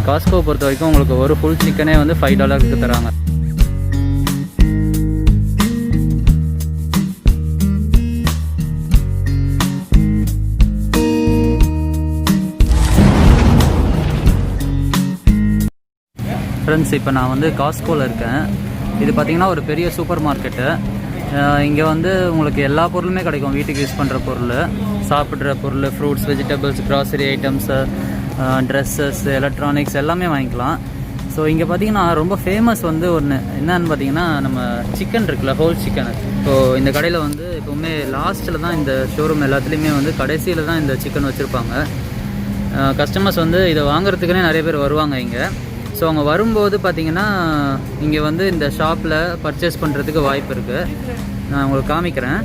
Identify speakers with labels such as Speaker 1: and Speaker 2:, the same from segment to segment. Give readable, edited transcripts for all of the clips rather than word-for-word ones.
Speaker 1: Costco பொறுத்த வரைக்கும் உங்களுக்கு ஒரு ஃபுல் சிக்கனே வந்து $5 தராங்க. ஃப்ரெண்ட்ஸ், இப்போ நான் வந்து காஸ்கோவில் இருக்கேன். இது பார்த்திங்கன்னா ஒரு பெரிய சூப்பர் மார்க்கெட்டு. இங்கே வந்து உங்களுக்கு எல்லா பொருளுமே கிடைக்கும். வீட்டுக்கு யூஸ் பண்ணுற பொருள், சாப்பிட்ற பொருள், fruits, vegetables, grocery items, dresses, electronics எல்லாமே வாங்கிக்கலாம். ஸோ இங்கே பார்த்திங்கன்னா ரொம்ப ஃபேமஸ் வந்து ஒன்று என்னன்னு பார்த்திங்கன்னா நம்ம சிக்கன் இருக்குல்ல, ஹோல் சிக்கன். ஸோ இந்த கடையில் வந்து எப்போவுமே லாஸ்ட்டில் தான் இந்த ஷோரூம் எல்லாத்துலேயுமே வந்து கடைசியில் தான் இந்த சிக்கன் வச்சுருப்பாங்க. கஸ்டமர்ஸ் வந்து இதை வாங்குறதுக்குன்னே நிறைய பேர் வருவாங்க இங்கே. ஸோ அவங்க வரும்போது பார்த்திங்கன்னா இங்கே வந்து இந்த ஷாப்பில் பர்ச்சேஸ் பண்ணுறதுக்கு வாய்ப்பு இருக்குது. நான் உங்களுக்கு காமிக்கிறேன்.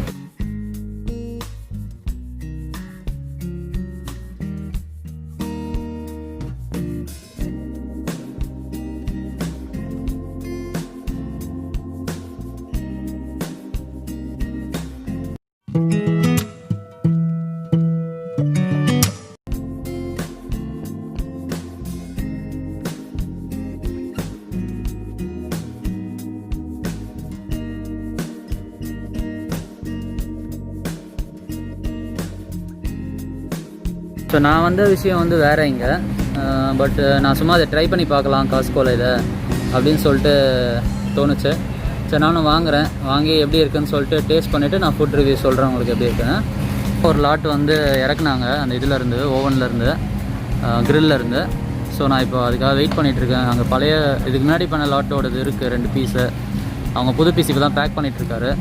Speaker 1: ஸோ நான் வந்த விஷயம் வந்து வேறு இங்கே. பட் நான் சும்மா அதை ட்ரை பண்ணி பார்க்கலாம் காஸ்கோவில் இதை அப்படின்னு சொல்லிட்டு தோணுச்சு. சரி, நானும் வாங்கி எப்படி இருக்குதுன்னு சொல்லிட்டு டேஸ்ட் பண்ணிவிட்டு நான் ஃபுட் ரிவ்யூ சொல்கிறேன் உங்களுக்கு எப்படி இருக்குன்னு. ஒரு லாட் வந்து இறக்குனாங்க அந்த இதிலேருந்து, ஓவன்லேருந்து, க்ரில்லேருந்து. ஸோ நான் இப்போ அதுக்காக வெயிட் பண்ணிகிட்ருக்கேன். அங்கே பழைய இதுக்கு முன்னாடி பண்ண லாட்டோடது இருக்குது 2 பீஸு. அவங்க புது பீஸ் இப்போ தான் பேக் பண்ணிகிட்ருக்காரு.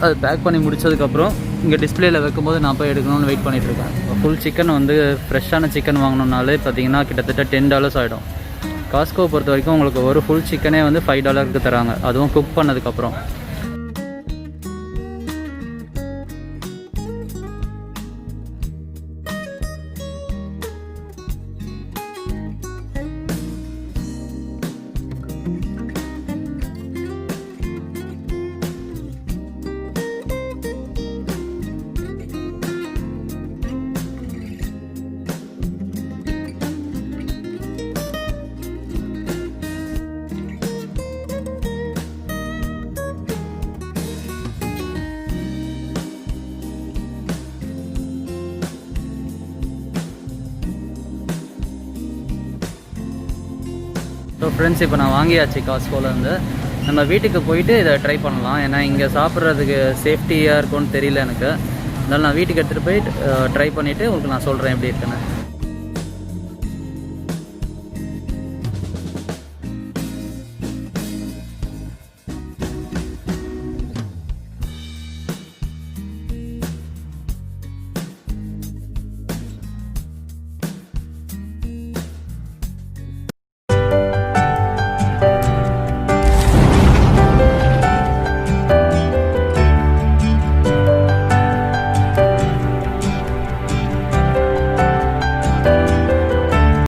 Speaker 1: அது பேக் பண்ணி முடிச்சதுக்கப்புறம் இங்கே டிஸ்பிளேயில் வைக்கும்போது நான் போய் எடுக்கணும்னு வெயிட் பண்ணிகிட்ருக்கேன். ஃபுல் சிக்கன் வந்து ஃப்ரெஷ்ஷான சிக்கன் வாங்கணுன்னாலே பார்த்தீங்கன்னா கிட்டத்தட்ட $10 ஆகிடும். காஸ்கோ பொறுத்த வரைக்கும் உங்களுக்கு ஒரு ஃபுல் சிக்கனே வந்து $5 தராங்க, அதுவும் குக் பண்ணதுக்கப்புறம். ஸோ ஃப்ரெண்ட்ஸ், இப்போ நான் வாங்கியாச்சு காஸ்கோலேருந்து. நம்ம வீட்டுக்கு போயிட்டு இதை ட்ரை பண்ணலாம். ஏன்னா இங்கே சாப்பிட்றதுக்கு சேஃப்டியாக இருக்கும்னு தெரியல எனக்கு. அதனால் நான் வீட்டுக்கு எடுத்துகிட்டு போய் ட்ரை பண்ணிவிட்டு உங்களுக்கு நான் சொல்கிறேன் எப்படி இருக்குன்னு.